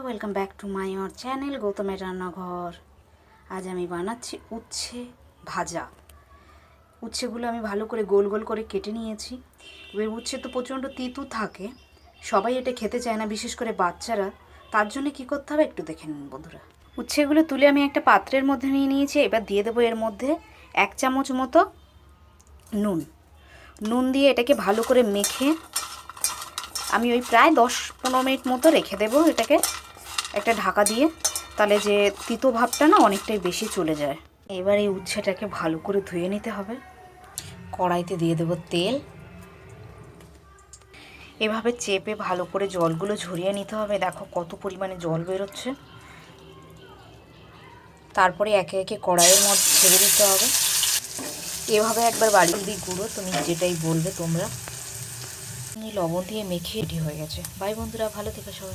Welcome back to my your channel গৌতমের রান্নাঘর। আজ আমি বানাচ্ছি উচ্ছে ভাজা। উচ্ছেগুলো আমি ভালো করে গোল গোল করে কেটে নিয়েছি। এবার উচ্ছে তো প্রচণ্ড তিতো থাকে, সবাই এটা খেতে চায় না, বিশেষ করে বাচ্চারা। তার জন্য কী করতে হবে একটু দেখে নিন বন্ধুরা। উচ্ছেগুলো তুলে আমি একটা পাত্রের মধ্যে নিয়ে নিয়েছি। এবার দিয়ে দেবো এর মধ্যে 1 চামচ মতো নুন দিয়ে এটাকে ভালো করে মেখে আমি ওই প্রায় 10-15 মিনিট মতো রেখে দেবো এটাকে একটা ঢাকা দিয়ে। তাহলে যে তিতো ভাবটা না অনেকটাই বেশি চলে যায়। এবার এই উচ্ছেটাকে ভালো করে ধুয়ে নিতে হবে। কড়াইতে দিয়ে দেবো তেল। এভাবে চেপে ভালো করে জলগুলো ঝরিয়ে নিতে হবে। দেখো কত পরিমাণে জল বেরোচ্ছে। তারপরে একে একে কড়াইয়ের মধ্যে ছেড়ে দিতে হবে। এভাবে একবার বাড়ির গুঁড়ো, তুমি যেটাই বলবে তোমরা, লবণ দিয়ে মেখে রেডি হয়ে গেছে। বাই বন্ধুরা, ভালো থেকো সবাই।